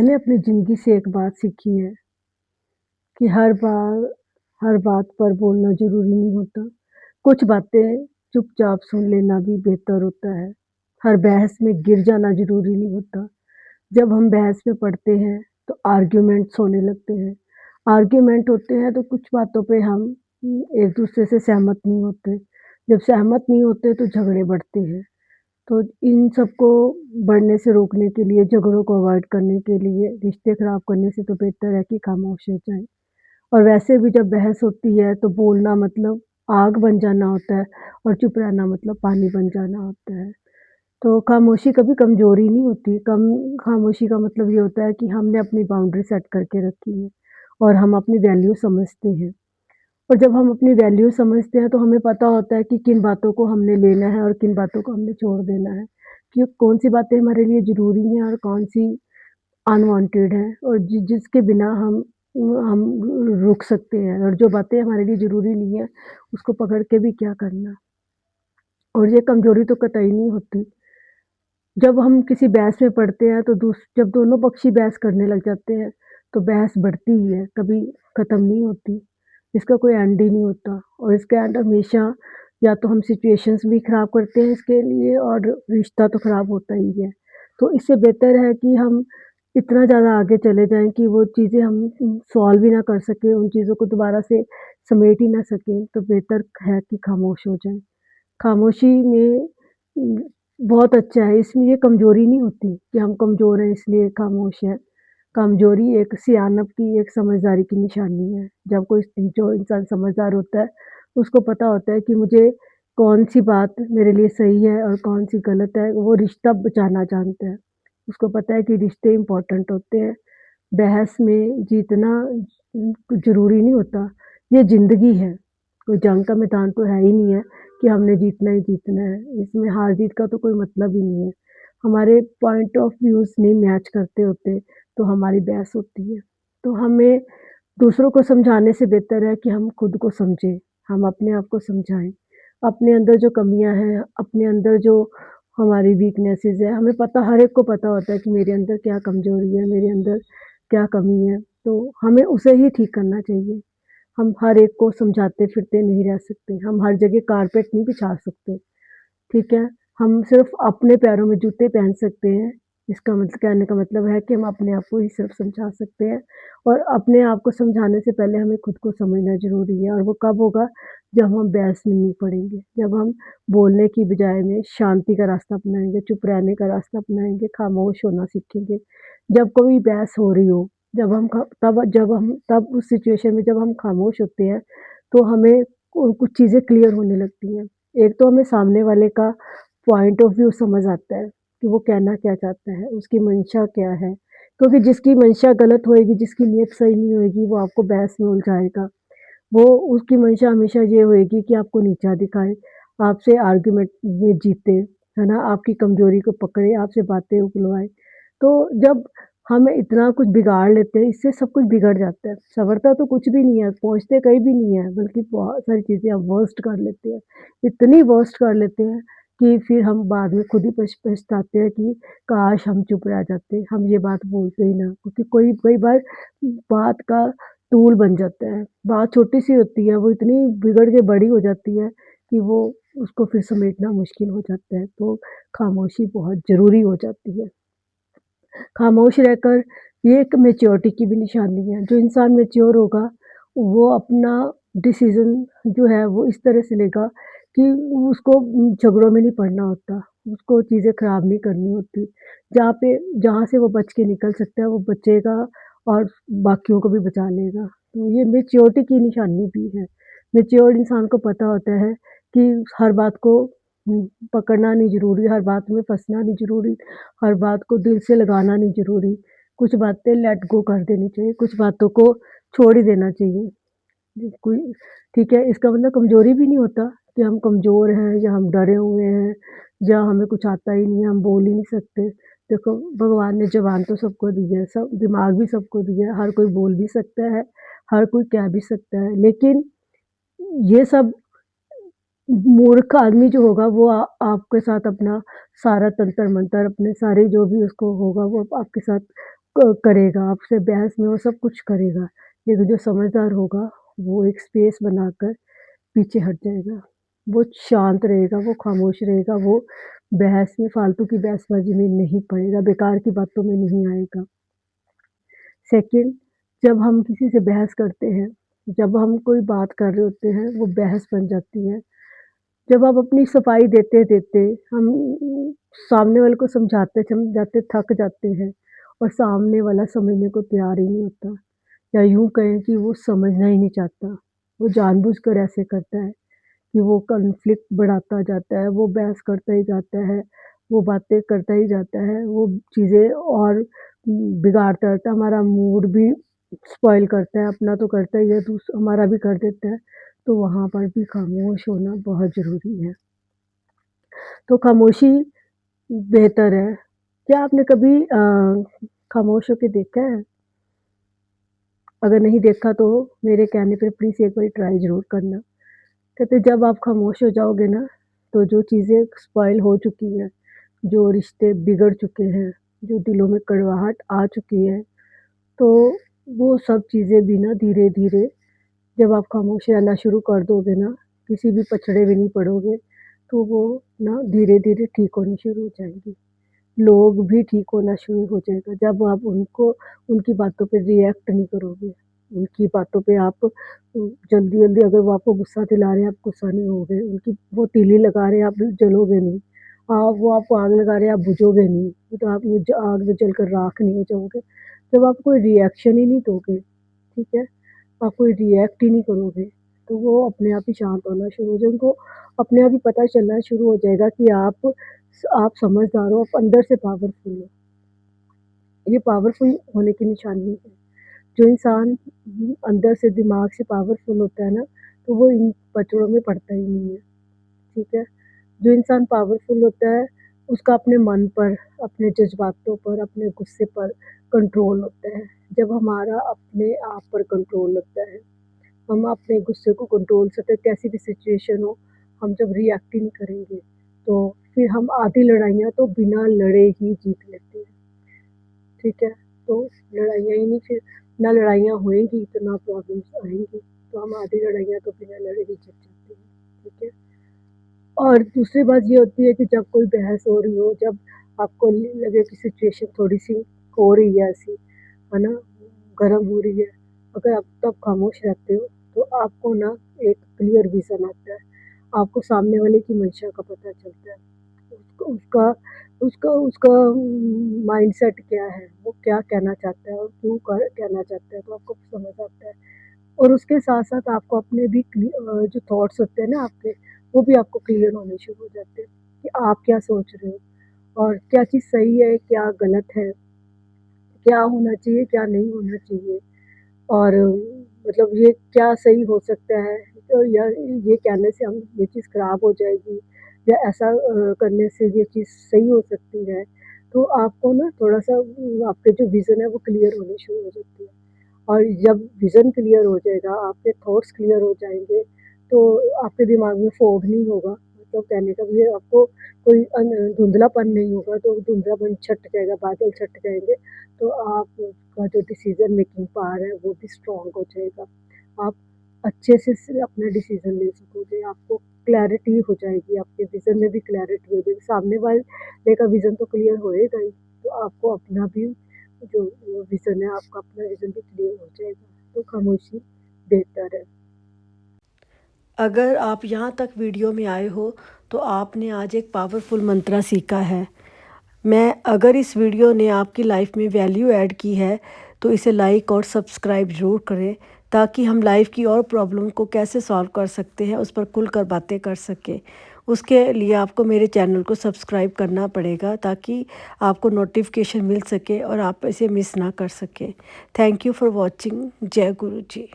मैंने अपनी ज़िंदगी से एक बात सीखी है कि हर बात पर बोलना ज़रूरी नहीं होता। कुछ बातें चुपचाप सुन लेना भी बेहतर होता है। हर बहस में गिर जाना ज़रूरी नहीं होता। जब हम बहस में पड़ते हैं तो आर्ग्यूमेंट्स होने लगते हैं। आर्ग्यूमेंट होते हैं तो कुछ बातों पे हम एक-दूसरे से सहमत नहीं होते। जब सहमत नहीं होते तो झगड़े बढ़ते हैं। तो इन सबको बढ़ने से रोकने के लिए, झगड़ों को अवॉइड करने के लिए, रिश्ते खराब करने से तो बेहतर है कि खामोश हो जाएँ। और वैसे भी जब बहस होती है तो बोलना मतलब आग बन जाना होता है और चुप रहना मतलब पानी बन जाना होता है। तो खामोशी कभी कमज़ोरी नहीं होती, खामोशी का मतलब ये होता है कि हमने अपनी बाउंड्री सेट करके रखी है और हम अपनी वैल्यू समझते हैं। और जब हम अपनी वैल्यू समझते हैं तो हमें पता होता है कि किन बातों को हमने लेना है और किन बातों को हमने छोड़ देना है। कि कौन-सी बातें हमारे लिए ज़रूरी हैं और कौन-सी अनवांटेड हैं और जिसके बिना हम रुक सकते हैं और जो बातें हमारे लिए ज़रूरी नहीं है, उसको पकड़ के भी क्या करना। और ये कमज़ोरी तो कतई नहीं होती। जब हम किसी बहस में पड़ते हैं तो जब दोनों पक्षी बहस करने लग जाते हैं, तो बहस बढ़ती ही है, कभी ख़त्म नहीं होती। इसका कोई एंड ही नहीं होता और इसका एंड हमेशा या तो हम सिचुएशंस भी ख़राब करते हैं इसके लिए और रिश्ता तो ख़राब होता ही है। तो इससे बेहतर है कि हम इतना ज़्यादा आगे चले जाएँ कि वो चीज़ें हम सॉल्व ही ना कर सकें, उन चीज़ों को दोबारा से समेट ही ना सकें, तो बेहतर है कि खामोश हो जाएँ। खामोशी में बहुत अच्छा है, इसमें ये कमज़ोरी नहीं होती कि हम कमज़ोर हैं इसलिए खामोश हैं। कमज़ोरी एक सियानत की, एक समझदारी की निशानी है। जब कोई जो इंसान समझदार होता है, उसको पता होता है कि मुझे कौन-सी बात मेरे लिए सही है और कौन-सी गलत है, वो रिश्ता बचाना जानता है। उसको पता है कि रिश्ते इम्पोर्टेंट होते हैं, बहस में जीतना ज़रूरी नहीं होता, ये ज़िंदगी है। कोई जंग का मैदान तो है ही नहीं है कि हमने जीतना ही जीतना है, इसमें हार-जीत का तो कोई मतलब ही नहीं है। हमारे पॉइंट ऑफ व्यूज़ नहीं मैच करते होते, तो हमारी बहस होती है। तो हमें दूसरों को समझाने से बेहतर है कि हम खुद को समझें, हम अपने आप को समझाएँ। अपने अंदर जो कमियाँ हैं, अपने अंदर जो हमारी वीकनेसेस है, हमें पता हर एक को पता होता है कि मेरे अंदर क्या कमज़ोरी है, मेरे अंदर क्या कमी है, तो हमें उसे ही ठीक करना चाहिए। हम हर एक को समझाते फिरते नहीं रह सकते, हम हर जगह कारपेट नहीं बिछा सकते, ठीक है? हम सिर्फ़ अपने पैरों में जूते पहन सकते हैं, इसका मतलब कहने का मतलब है कि हम अपने आप को ही सिर्फ़ समझा सकते हैं और अपने आप को समझाने से पहले हमें खुद को समझना ज़रूरी है और वो कब होगा? जब हम बहस में नहीं पड़ेंगे, जब हम बोलने की बजाय में शांति का रास्ता अपनाएँगे, चुप रहने का रास्ता अपनाएँगे, खामोश होना सीखेंगे। जब कोई बहस हो रही हो, जब हम तब उस सिचुएशन में जब हम खामोश होते हैं, तो हमें कुछ चीज़ें क्लियर होने लगती हैं। एक तो हमें सामने वाले का पॉइंट ऑफ व्यू समझ आता है कि वो कहना क्या चाहता है, उसकी मंशा क्या है। क्योंकि जिसकी मंशा गलत होएगी, जिसकी नीयत सही नहीं होएगी, वो आपको बहस में उलझाएगा। वो उसकी मंशा हमेशा ये होएगी कि आपको नीचा दिखाए, आपसे आर्गुमेंट में जीते, है ना? आपकी कमज़ोरी को पकड़े, आपसे बातें उगलवाए। तो जब हम इतना कुछ बिगाड़ लेते हैं, इससे सब कुछ बिगड़ जाता है। सँवरता तो कुछ भी नहीं है, पहुँचते कहीं भी नहीं है, बल्कि बहुत सारी चीज़ें हम वर्स्ट कर लेते हैं। इतनी वर्स्ट कर लेते हैं कि फिर हम बाद में खुद ही पछताते हैं कि काश हम चुप रह जाते, हम ये बात बोलते ही ना। क्योंकि कोई कई बार बात का टूल बन जाता है। बात छोटी-सी होती है, वो इतनी बिगड़ के बड़ी हो जाती है कि वो उसको फिर समेटना मुश्किल हो जाता है, तो खामोशी बहुत ज़रूरी हो जाती है। खामोश रहकर ये एक मैच्योरिटी की भी निशानी है। जो इंसान मैच्योर होगा, वो अपना डिसीज़न जो है वो इस तरह से लेगा कि उसको झगड़ों में नहीं पड़ना होता, उसको चीज़ें ख़राब नहीं करनी होती। जहाँ से वो बच के निकल सकता है, वो बचेगा और बाकियों को भी बचा लेगा। तो ये मैच्योरिटी की निशानी भी है। मैच्योर्ड इंसान को पता होता है कि हर बात को पकड़ना नहीं ज़रूरी, हर बात में फँसना नहीं ज़रूरी, हर बात को दिल से लगाना नहीं ज़रूरी। कुछ बातें लेट गो कर देनी चाहिए, कुछ बातों को छोड़ ही देना चाहिए। कोई ठीक है, इसका मतलब कमज़ोरी भी नहीं होता कि हम कमज़ोर हैं या हम डरे हुए हैं या हमें कुछ आता ही नहीं है, हम बोल ही नहीं सकते। देखो, भगवान ने ज़ुबान तो सबको दी है, सब दिमाग भी सबको दिया है, हर कोई बोल भी सकता है, हर कोई कह भी सकता है। लेकिन ये सब मूर्ख आदमी जो होगा वो आपके साथ अपना सारा तंत्र-मंत्र अपने सारे जो भी उसको होगा वो आपके साथ करेगा, आपसे बहस में वो सब कुछ करेगा, लेकिन जो समझदार होगा वो एक स्पेस बनाकर पीछे हट जाएगा। वो शांत रहेगा, वो खामोश रहेगा, वो बहस में फालतू की बहसबाजी में नहीं पड़ेगा, बेकार की बातों में नहीं आएगा। सेकंड, जब हम किसी से बहस करते हैं, जब हम कोई बात कर रहे होते हैं, वो बहस बन जाती है। जब आप अपनी सफाई देते-देते हम सामने वाले को समझाते-समझाते थक जाते हैं और सामने वाला समझने को तैयार ही नहीं होता, या यूँ कहें कि वो समझना ही नहीं चाहता। वो जानबूझकर ऐसे करता है कि वो कॉन्फ्लिक्ट बढ़ाता जाता है, वो बहस करता ही जाता है, वो बातें करता ही जाता है, वो चीज़ें और बिगाड़ता रहता है, हमारा मूड भी स्पॉइल करता है, अपना तो करता ही है, हमारा भी कर देता है, तो वहाँ पर भी खामोश होना बहुत ज़रूरी है। तो खामोशी बेहतर है। क्या आपने कभी खामोश होके देखा है? अगर नहीं देखा तो मेरे कहने पे प्लीज़ एक बारी ट्राई ज़रूर करना। कहते जब आप खामोश हो जाओगे ना, तो जो चीज़ें स्पॉइल हो चुकी हैं, जो रिश्ते बिगड़ चुके हैं, जो दिलों में कड़वाहट आ चुकी है, तो वो सब चीज़ें भी ना धीरे-धीरे जब आप खामोश रहना शुरू कर दोगे ना, किसी भी पचड़े में नहीं पड़ोगे, तो वो ना धीरे-धीरे ठीक होनी शुरू हो जाएँगी। लोग भी ठीक होना शुरू हो जाएगा जब आप उनकी बातों पे रिएक्ट नहीं करोगे। उनकी बातों पे आप जल्दी-जल्दी अगर वो आपको गुस्सा दिला रहे हैं, आप गुस्सा नहीं होगे। उनकी वो तीली लगा रहे हैं, आप जलोगे नहीं। वो आपको आग लगा रहे हैं, आप बुझोगे नहीं। तो आप आग में जलकर राख नहीं हो जाओगे। जब आप कोई रिएक्शन ही नहीं दोगे, ठीक है? आप कोई रिएक्ट ही नहीं करोगे, तो वो अपने आप ही शांत होना शुरू हो जाए उनको अपने आप ही पता चलना शुरू हो जाएगा कि आप समझदार हो, आप अंदर से पावरफुल हो। ये पावरफुल होने की निशानी है। जो इंसान अंदर से दिमाग से पावरफुल होता है ना, तो वो इन पचड़ों में पड़ता ही नहीं है, ठीक है? जो इंसान पावरफुल होता है, उसका अपने मन पर, अपने जज़्बातों पर, अपने गुस्से पर कंट्रोल होता है। जब हमारा अपने आप पर कंट्रोल होता है, हम अपने गुस्से को कंट्रोल करते हैं, कैसी भी सिचुएशन हो, हम जब रिएक्ट ही नहीं करेंगे, तो फिर हम आधी लड़ाइयाँ तो बिना लड़े ही जीत लेते हैं, ठीक है? तो लड़ाइयाँ ही नहीं फिर ना लड़ाइयाँ होएँगी तो ना प्रॉब्लम्स आएँगी, तो हम आधी लड़ाइयाँ तो बिना लड़े ही जीत जाते हैं, ठीक है? और दूसरी बात ये होती है कि जब कोई बहस हो रही हो, जब आपको लगे कि सिचुएशन थोड़ी-सी हो रही है ऐसी, है ना? गरम हो रही है, अगर आप तब खामोश रहते हो, तो आपको ना एक क्लियर विज़न आता है। आपको सामने वाले की मंशा का पता चलता है। उसको उसका उसका उसका माइंडसेट क्या है, वो क्या कहना चाहता है और क्यों कहना चाहता है, तो आपको समझ आता है। और उसके साथ-साथ आपको अपने भी जो थॉट्स होते हैं ना आपके, वो भी आपको क्लियर होने शुरू हो जाते हैं कि आप क्या सोच रहे हो और क्या चीज़ सही है, क्या गलत है, क्या होना चाहिए, क्या नहीं होना चाहिए और मतलब ये क्या सही हो सकता है, तो या ये कहने से हम ये चीज़ खराब हो जाएगी या ऐसा करने से ये चीज़ सही हो सकती है। तो आपको ना थोड़ा-सा आपके जो विज़न है वो क्लियर होने शुरू हो जाती है। और जब विज़न क्लियर हो जाएगा, आपके थॉट्स क्लियर हो जाएँगे, तो आपके दिमाग में फॉग नहीं होगा। मतलब कहने का ये आपको कोई धुंधलापन नहीं होगा, तो धुंधलापन छँट जाएगा, बादल छँट जाएँगे, तो आपका जो डिसीज़न मेकिंग पावर है, वो भी स्ट्रॉन्ग हो जाएगा। आप अच्छे से अपना डिसीज़न ले सकोगे, आपको क्लैरिटी हो जाएगी, आपके विज़न में भी क्लैरिटी हो जाएगी। सामने वाले का विज़न तो क्लियर होएगा ही, तो आपको अपना भी जो वो विज़न है आपका अपना विज़न भी क्लियर हो जाएगा, तो खामोशी बेहतर है। अगर आप यहाँ तक वीडियो में आए हो, तो आपने आज एक पावरफुल मंत्र सीखा है। मैं अगर इस वीडियो ने आपकी लाइफ में वैल्यू ऐड की है, तो इसे लाइक और सब्सक्राइब ज़रूर करें, ताकि हम लाइफ की और प्रॉब्लम को कैसे सॉल्व कर सकते हैं, उस पर खुलकर बातें कर सकें। उसके लिए आपको मेरे चैनल को सब्सक्राइब करना पड़ेगा, ताकि आपको नोटिफिकेशन मिल सके और आप इसे मिस ना कर सकें। Thank you for watching. जय गुरु जी।